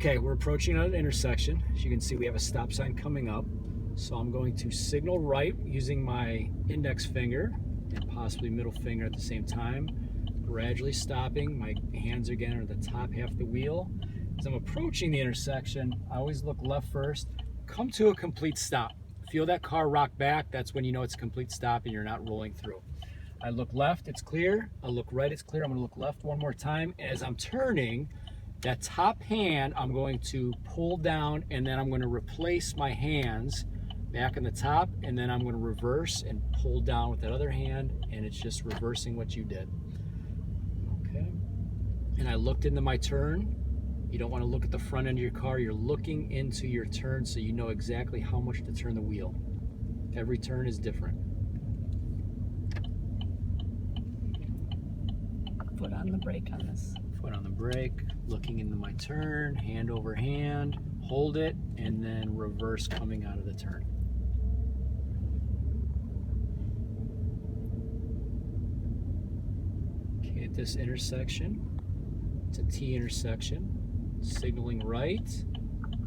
Okay, we're approaching an intersection. As you can see, we have a stop sign coming up. So I'm going to signal right using my index finger and possibly middle finger at the same time. Gradually stopping. My hands again are the top half of the wheel. As I'm approaching the intersection, I always look left first. Come to a complete stop. Feel that car rock back. That's when you know it's a complete stop and you're not rolling through. I look left, it's clear. I look right, it's clear. I'm going to look left one more time. As I'm turning, that top hand I'm going to pull down, and then I'm going to replace my hands back in the top, and then I'm going to reverse and pull down with that other hand, and it's just reversing what you did. Okay. And I looked into my turn. You don't want to look at the front end of your car. You're looking into your turn so you know exactly how much to turn the wheel. Every turn is different. Foot on the brake on this. Foot on the brake, looking into my turn, hand over hand, hold it, and then reverse coming out of the turn. Okay, at this intersection, it's a T intersection, signaling right,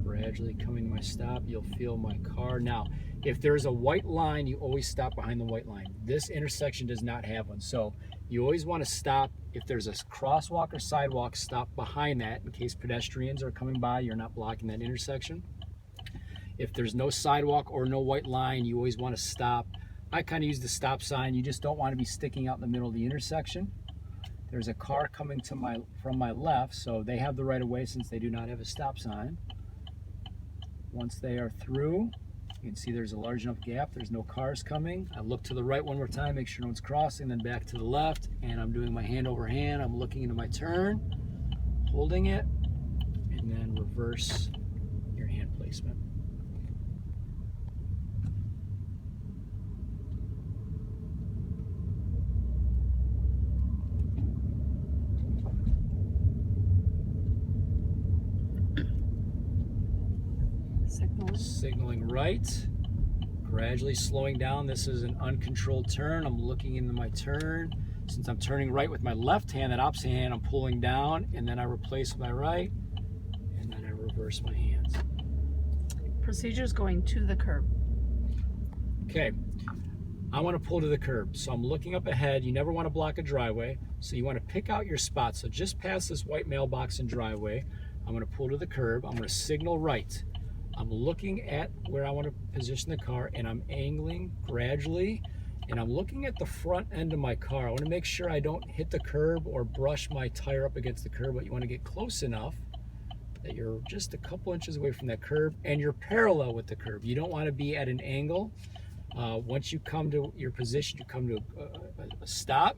gradually coming to my stop. You'll feel my car. Now, if there's a white line, you always stop behind the white line. This intersection does not have one, so you always want to stop. If there's a crosswalk or sidewalk, stop behind that in case pedestrians are coming by. You're not blocking that intersection. If there's no sidewalk or no white line, you always want to stop. I kind of use the stop sign. You just don't want to be sticking out in the middle of the intersection. There's a car coming to from my left, so they have the right of way since they do not have a stop sign. Once they are through, you can see there's a large enough gap. There's no cars coming. I look to the right one more time, make sure no one's crossing, then back to the left, and I'm doing my hand over hand. I'm looking into my turn, holding it, and then reverse your hand placement. Signaling right, gradually slowing down. This is an uncontrolled turn. I'm looking into my turn. Since I'm turning right with my left hand, that opposite hand I'm pulling down, and then I replace my right, and then I reverse my hands. Procedures going to the curb. Okay, I want to pull to the curb, so I'm looking up ahead. You never want to block a driveway, so you want to pick out your spot. So just past this white mailbox and driveway, I'm going to pull to the curb. I'm going to signal right. I'm looking at where I want to position the car, and I'm angling gradually, and I'm looking at the front end of my car. I want to make sure I don't hit the curb or brush my tire up against the curb, but you want to get close enough that you're just a couple inches away from that curb and you're parallel with the curb. You don't want to be at an angle. Once you come to your position, you come to a stop.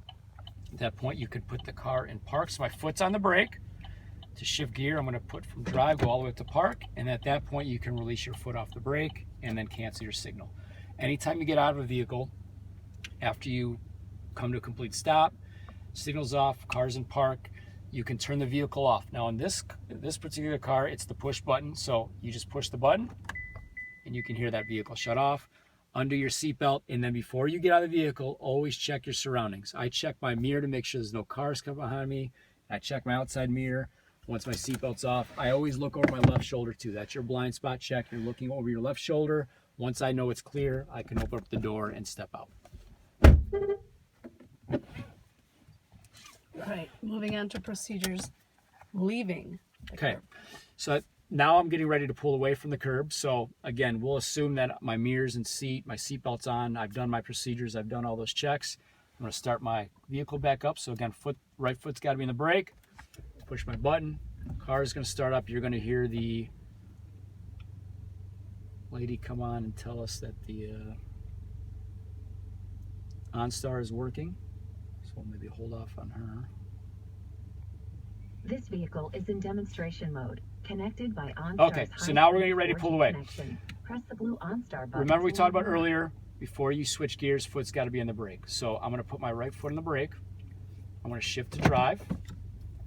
At that point, you could put the car in park. So my foot's on the brake. To shift gear, I'm going to put from drive, go all the way up to park, and at that point you can release your foot off the brake and then cancel your signal. Anytime you get out of a vehicle, after you come to a complete stop, signal's off, car's in park, you can turn the vehicle off. Now in this particular car, it's the push button, so you just push the button and you can hear that vehicle shut off. Undo your seatbelt, and then before you get out of the vehicle, always check your surroundings. I check my mirror to make sure there's no cars coming behind me. I check my outside mirror. Once my seatbelt's off, I always look over my left shoulder too. That's your blind spot check. You're looking over your left shoulder. Once I know it's clear, I can open up the door and step out. All right, moving on to procedures leaving the Okay, curb. so now I'm getting ready to pull away from the curb. So again, we'll assume that my mirrors and seat, my seatbelt's on. I've done my procedures. I've done all those checks. I'm going to start my vehicle back up. So again, right foot's got to be in the brake. Push my button, car is going to start up. You're going to hear the lady come on and tell us that the OnStar is working. So we'll maybe hold off on her. This vehicle is in demonstration mode, connected by OnStar's Okay, so now we're going to get ready to pull away. connection. Press the blue OnStar button. Remember we to talked about unlock. earlier, before you switch gears, foot's got to be on the brake. So I'm going to put my right foot on the brake. I'm going to shift to drive.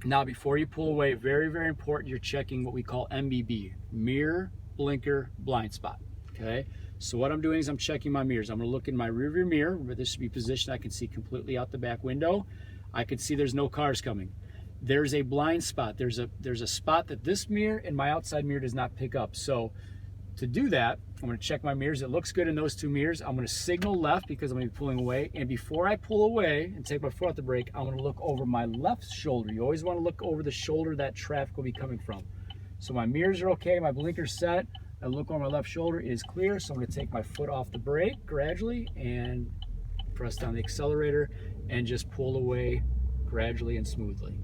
Now, before you pull away, very, very important, you're checking what we call MBB, mirror, blinker, blind spot, okay? So what I'm doing is I'm checking my mirrors. I'm gonna look in my rearview mirror, where this should be positioned. I can see completely out the back window. I can see there's no cars coming. there's a blind spot. There's a spot that this mirror and my outside mirror does not pick up. So to do that, I'm going to check my mirrors. It looks good in those two mirrors. I'm going to signal left because I'm going to be pulling away. And before I pull away and take my foot off the brake, I'm going to look over my left shoulder. You always want to look over the shoulder that traffic will be coming from. So my mirrors are okay, my blinker's set. I look over my left shoulder, it is clear. So I'm going to take my foot off the brake gradually and press down the accelerator and just pull away gradually and smoothly.